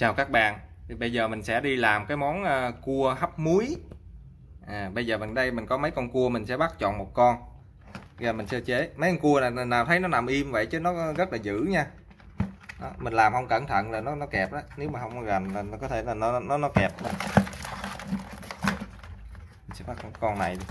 Chào các bạn. Thì bây giờ mình sẽ đi làm cái món cua hấp muối. Bây giờ mình có mấy con cua, mình sẽ bắt chọn một con. Giờ mình sơ chế. Mấy con cua này nào thấy nó nằm im vậy chứ nó rất là dữ nha. Đó, mình làm không cẩn thận là nó kẹp đó. Nếu mà không gần là nó có thể là nó kẹp đó. Mình sẽ bắt con này đi.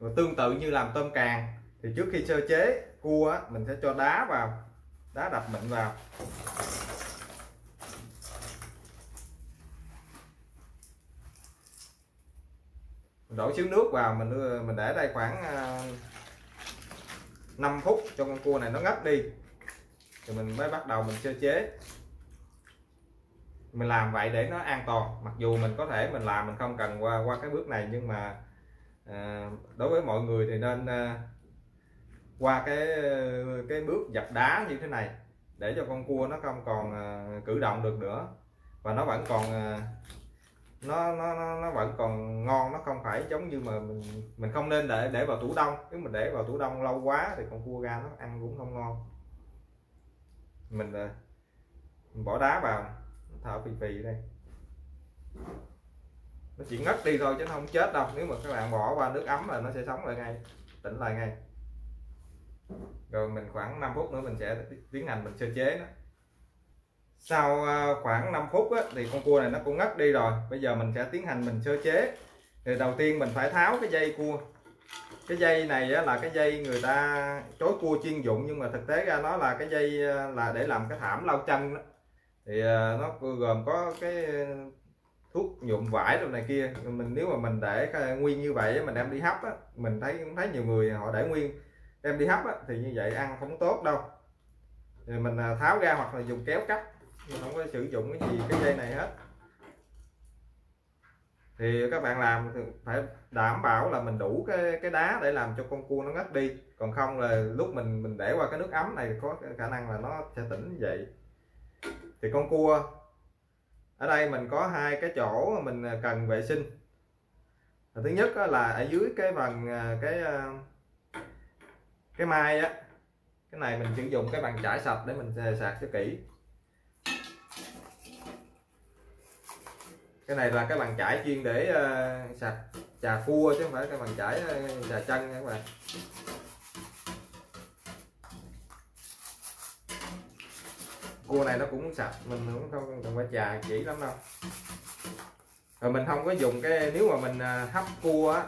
Rồi tương tự như làm tôm càng thì trước khi sơ chế cua á, mình sẽ cho đá vào, đá đập mịn vào. Mình đổ xíu nước vào, mình để đây khoảng 5 phút cho con cua này nó ngất đi, rồi mình mới bắt đầu mình sơ chế. Mình làm vậy để nó an toàn, mặc dù mình có thể mình làm mình không cần qua cái bước này, nhưng mà đối với mọi người thì nên qua cái bước dập đá như thế này để cho con cua nó không còn cử động được nữa, và nó vẫn còn nó vẫn còn ngon. Nó không phải giống như mà mình không nên để vào tủ đông. Nếu mình để vào tủ đông lâu quá thì con cua ra nó ăn cũng không ngon. Mình bỏ đá vào, thở phì phì đây, nó chỉ ngất đi thôi chứ nó không chết đâu. Nếu mà các bạn bỏ qua nước ấm là nó sẽ sống lại ngay, tỉnh lại ngay. Rồi mình khoảng 5 phút nữa mình sẽ tiến hành mình sơ chế nó. Sau khoảng 5 phút á, thì con cua này nó cũng ngất đi rồi. Bây giờ mình sẽ tiến hành mình sơ chế. Thì đầu tiên mình phải tháo cái dây cua. Cái dây này á, là cái dây người ta chối cua chuyên dụng, nhưng mà thực tế ra nó là cái dây là để làm cái thảm lau chân đó. Thì nó gồm có cái thuốc nhuộm vải rồi này kia. Nếu mà mình để nguyên như vậy mình đem đi hấp á, mình thấy nhiều người họ để nguyên đem đi hấp á, thì như vậy ăn không tốt đâu. Thì mình tháo ra hoặc là dùng kéo cắt, mình không có sử dụng cái gì cái dây này hết. Thì các bạn làm thì phải đảm bảo là mình đủ cái đá để làm cho con cua nó ngất đi, còn không là lúc mình để qua cái nước ấm này có khả năng là nó sẽ tỉnh như vậy. Thì con cua ở đây mình có hai cái chỗ mà mình cần vệ sinh. Thứ nhất là ở dưới cái phần cái mai á, cái này mình sử dụng cái bàn chải sạch để mình sạc cho kỹ. Cái này là cái bàn chải chuyên để sạch chà cua chứ không phải cái bàn chải chà chân nha các bạn. Cua này nó cũng sạch, mình cũng không cần phải chà kỹ lắm đâu. Rồi mình không có dùng cái, nếu mà mình hấp cua á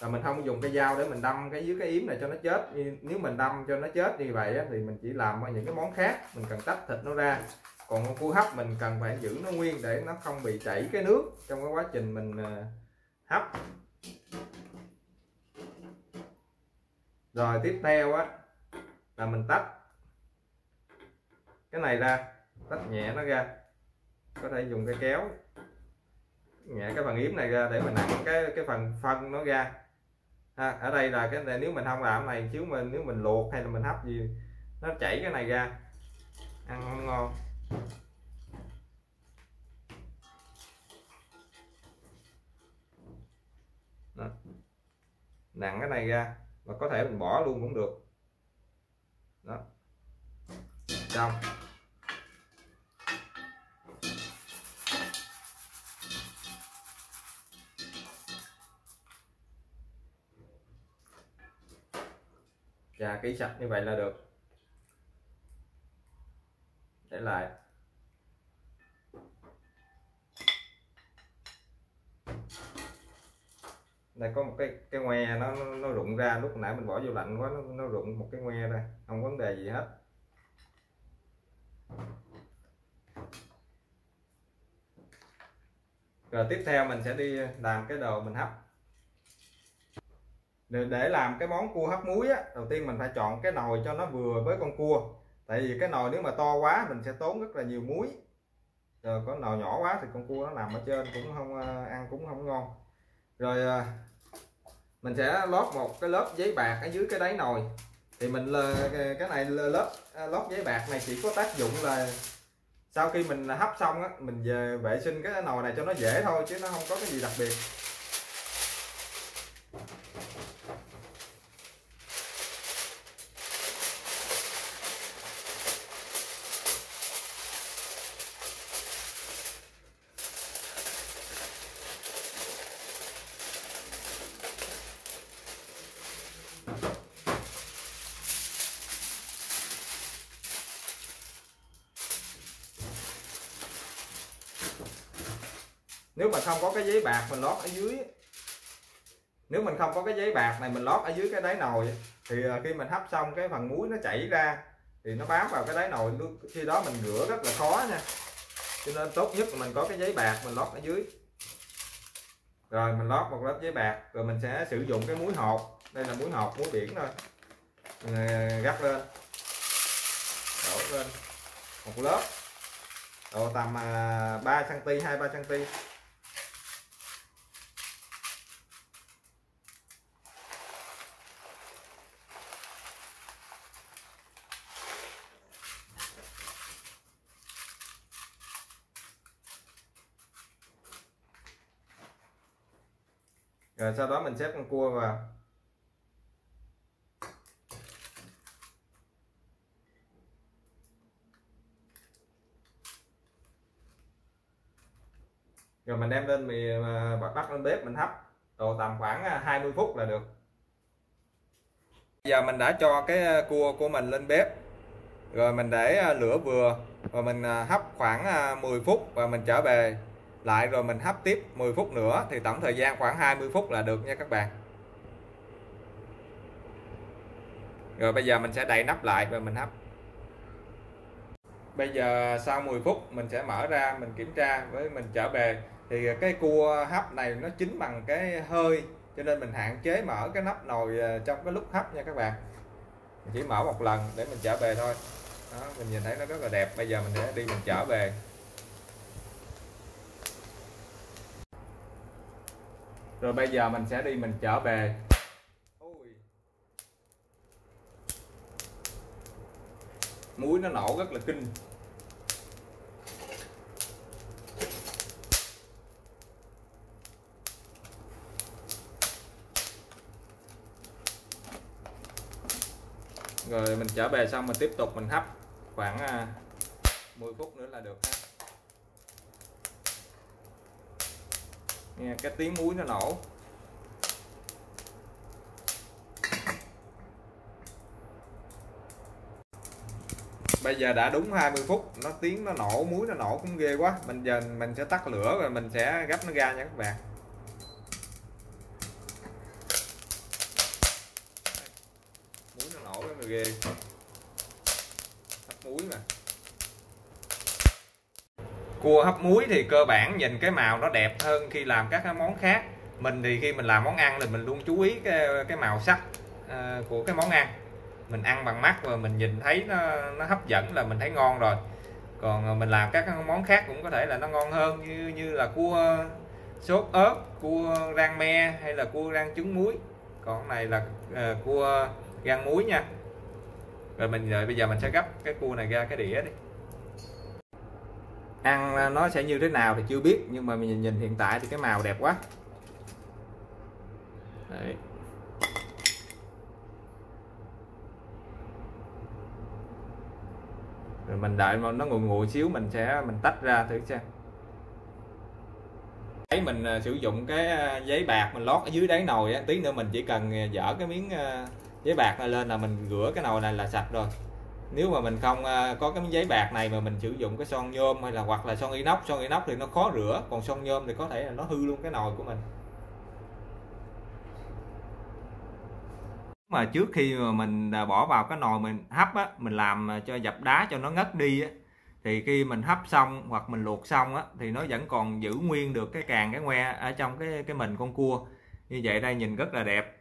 là mình không dùng cái dao để mình đâm cái dưới cái yếm này cho nó chết. Nếu mình đâm cho nó chết như vậy á, thì mình chỉ làm những cái món khác, mình cần tách thịt nó ra. Còn con cua hấp mình cần phải giữ nó nguyên để nó không bị chảy cái nước trong cái quá trình mình hấp. Rồi tiếp theo á là mình tách cái này ra, tách nhẹ nó ra. Có thể dùng cái kéo nhẹ cái phần yếm này ra để mình ăn cái phần phân nó ra. Ở đây là cái này, nếu mình không làm cái này chứ nếu mình luộc hay là mình hấp gì nó chảy cái này ra ăn không ngon. Đó. Nặng cái này ra, và có thể mình bỏ luôn cũng được. Đó, xong. Chà kỹ sạch như vậy là được. Để lại. Đây có một cái ngoe nó rụng ra, lúc nãy mình bỏ vô lạnh quá nó rụng một cái ngoe ra, không vấn đề gì hết. Rồi tiếp theo mình sẽ đi làm cái đồ mình hấp. Để làm cái món cua hấp muối á, đầu tiên mình phải chọn cái nồi cho nó vừa với con cua. Tại vì cái nồi nếu mà to quá mình sẽ tốn rất là nhiều muối. Rồi có nồi nhỏ quá thì con cua nó nằm ở trên cũng không ăn cũng không ngon. Rồi mình sẽ lót một cái lớp giấy bạc ở dưới cái đáy nồi. Thì mình cái này lót giấy bạc này chỉ có tác dụng là Sau khi mình hấp xong á, mình về vệ sinh cái nồi này cho nó dễ thôi chứ nó không có cái gì đặc biệt. Nếu mà không có cái giấy bạc mình lót ở dưới, nếu mình không có cái giấy bạc này mình lót ở dưới cái đáy nồi thì khi mình hấp xong cái phần muối nó chảy ra thì nó bám vào cái đáy nồi, khi đó mình rửa rất là khó nha. Cho nên tốt nhất là mình có cái giấy bạc mình lót ở dưới, rồi mình lót một lớp giấy bạc, rồi mình sẽ sử dụng cái muối hột. Đây là muối hột, muối biển thôi, gắp lên, đổ lên một lớp độ tầm 3 cm, 2-3 cm. Rồi sau đó mình xếp con cua vào. Rồi mình đem lên bắt lên bếp mình hấp độ tầm khoảng 20 phút là được. Bây giờ mình đã cho cái cua của mình lên bếp, rồi mình để lửa vừa, rồi mình hấp khoảng 10 phút và mình trở về lại, rồi mình hấp tiếp 10 phút nữa, thì tổng thời gian khoảng 20 phút là được nha các bạn. Rồi bây giờ mình sẽ đậy nắp lại và mình hấp. Bây giờ sau 10 phút mình sẽ mở ra mình kiểm tra với mình trở về, thì cái cua hấp này nó chín bằng cái hơi, cho nên mình hạn chế mở cái nắp nồi trong cái lúc hấp nha các bạn. Mình chỉ mở một lần để mình trở về thôi. Đó, mình nhìn thấy nó rất là đẹp. Bây giờ mình sẽ đi mình trở về. Rồi bây giờ mình sẽ đi mình trở về. Muối nó nổ rất là kinh. Rồi mình trở về xong mình tiếp tục mình hấp khoảng 10 phút nữa là được ha. Nghe cái tiếng muối nó nổ. Bây giờ đã đúng 20 phút, nó tiếng nó nổ, muối nó nổ cũng ghê quá. Giờ mình sẽ tắt lửa rồi mình sẽ gấp nó ra nha các bạn. Muối nó nổ rất là ghê. Hấp muối mà. Cua hấp muối thì cơ bản nhìn cái màu nó đẹp hơn khi làm các cái món khác. Mình thì khi mình làm món ăn thì mình luôn chú ý cái màu sắc của cái món ăn. Mình ăn bằng mắt và mình nhìn thấy nó hấp dẫn là mình thấy ngon rồi. Còn mình làm các món khác cũng có thể là nó ngon hơn, như là cua sốt ớt, cua rang me hay là cua rang trứng muối. Còn cái này là cua rang muối nha. Rồi bây giờ mình sẽ gấp cái cua này ra cái đĩa đi. Ăn nó sẽ như thế nào thì chưa biết, nhưng mà mình nhìn hiện tại thì cái màu đẹp quá. Đấy. Rồi mình đợi mà nó nguội nguội xíu mình tách ra thử xem. Đấy, mình sử dụng cái giấy bạc mình lót ở dưới đáy nồi á, tí nữa mình chỉ cần dỡ cái miếng giấy bạc này lên là mình rửa cái nồi này là sạch rồi. Nếu mà mình không có cái giấy bạc này mà mình sử dụng cái son nhôm hay là hoặc là son inox thì nó khó rửa, còn son nhôm thì có thể là nó hư luôn cái nồi của mình. Mà trước khi mà mình bỏ vào cái nồi mình hấp á, mình làm cho dập đá cho nó ngất đi á, thì khi mình hấp xong hoặc mình luộc xong á thì nó vẫn còn giữ nguyên được cái càng cái ngoe ở trong cái mình con cua. Như vậy đây nhìn rất là đẹp.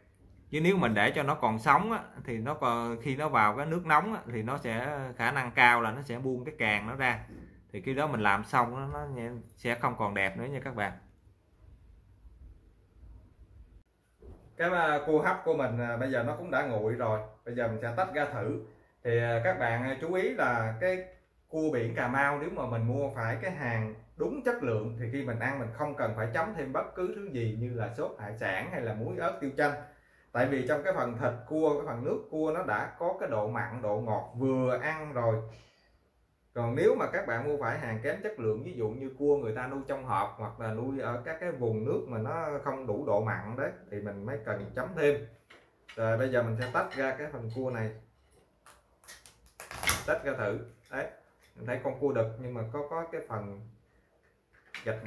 Chứ nếu mình để cho nó còn sống á, thì nó còn khi nó vào cái nước nóng á, thì nó sẽ khả năng cao là nó sẽ buông cái càng nó ra. Thì khi đó mình làm xong nó sẽ không còn đẹp nữa nha các bạn. Cái cua hấp của mình bây giờ nó cũng đã nguội rồi. Bây giờ mình sẽ tách ra thử. Thì các bạn chú ý là cái cua biển Cà Mau nếu mà mình mua phải cái hàng đúng chất lượng thì khi mình ăn mình không cần phải chấm thêm bất cứ thứ gì như là sốt hải sản hay là muối ớt tiêu chanh. Tại vì trong cái phần thịt cua, cái phần nước cua nó đã có cái độ mặn độ ngọt vừa ăn rồi. Còn nếu mà các bạn mua phải hàng kém chất lượng, ví dụ như cua người ta nuôi trong hộp hoặc là nuôi ở các cái vùng nước mà nó không đủ độ mặn đấy thì mình mới cần chấm thêm. Rồi bây giờ mình sẽ tách ra cái phần cua này, tách ra thử. Đấy, mình thấy con cua đực nhưng mà có cái phần gạch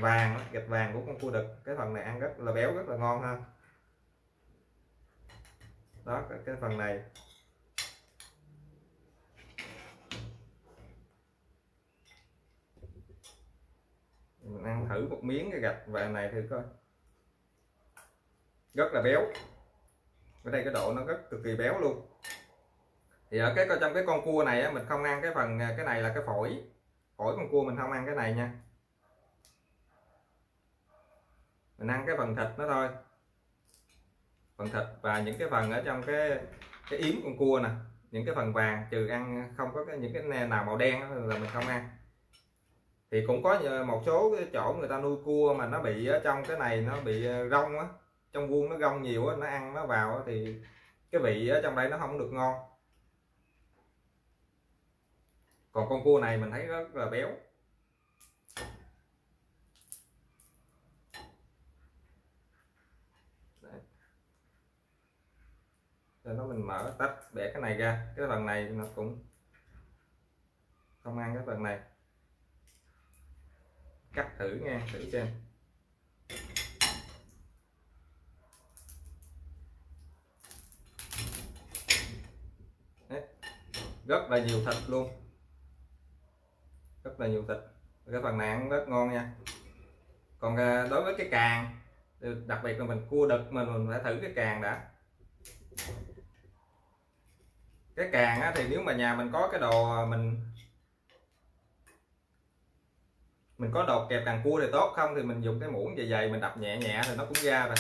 vàng của con cua đực, cái phần này ăn rất là béo, rất là ngon ha. Đó, cái phần này mình ăn thử một miếng cái gạch vàng này thử coi, rất là béo. Ở đây cái độ nó rất cực kỳ béo luôn. Thì ở trong cái con cua này á, mình không ăn cái phần, cái này là cái phổi con cua, mình không ăn cái này nha, mình ăn cái phần thịt nó thôi, phần thịt và những cái phần ở trong cái yếm con cua nè, những cái phần vàng trừ ăn, không có những cái nào màu đen là mình không ăn. Thì cũng có một số cái chỗ người ta nuôi cua mà nó bị ở trong cái này nó bị rong á, trong vuông nó rong nhiều á, nó ăn nó vào thì cái vị ở trong đây nó không được ngon. Còn con cua này mình thấy rất là béo. Rồi nó mình mở tách bẻ cái này ra, cái phần này nó cũng không ăn cái phần này, cắt thử nha, thử xem. Đấy, rất là nhiều thịt luôn, rất là nhiều thịt, cái phần này ăn rất ngon nha. Còn đối với cái càng, đặc biệt là mình cua đực mình phải thử cái càng đã. Cái càng á, thì nếu mà nhà mình có cái đồ mình có đồ kẹp càng cua thì tốt, không thì mình dùng cái muỗng dày dày mình đập nhẹ nhẹ thì nó cũng ra rồi.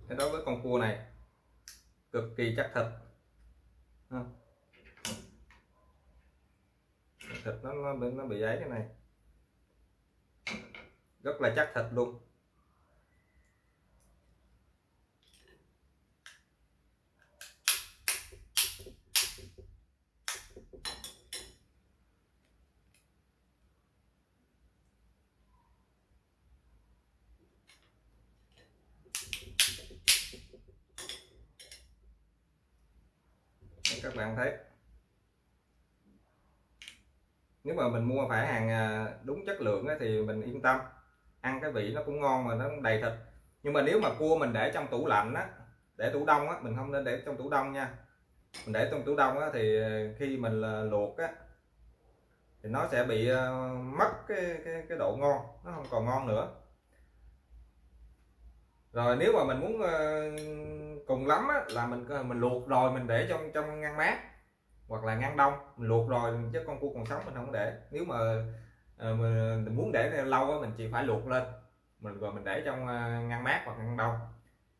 Cái đối với con cua này cực kỳ chắc thịt, thịt nó bị ấy, cái này rất là chắc thịt luôn. Các bạn thấy, nếu mà mình mua phải hàng đúng chất lượng thì mình yên tâm, ăn cái vị nó cũng ngon mà nó đầy thịt. Nhưng mà nếu mà cua mình để trong tủ lạnh á, để tủ đông á, mình không nên để trong tủ đông nha. Mình để trong tủ đông á, thì khi mình luộc á thì nó sẽ bị mất cái độ ngon, nó không còn ngon nữa. Rồi nếu mà mình muốn cùng lắm á, là mình luộc rồi mình để trong ngăn mát hoặc là ngăn đông, mình luộc rồi, chứ con cua còn sống mình không để. Nếu mà mình muốn để lâu á, mình chỉ phải luộc lên rồi mình để trong ngăn mát hoặc ngăn đông,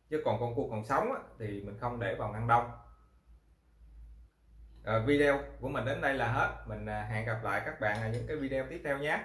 chứ còn con cua còn sống á, thì mình không để vào ngăn đông. Video của mình đến đây là hết, mình hẹn gặp lại các bạn ở những cái video tiếp theo nhé.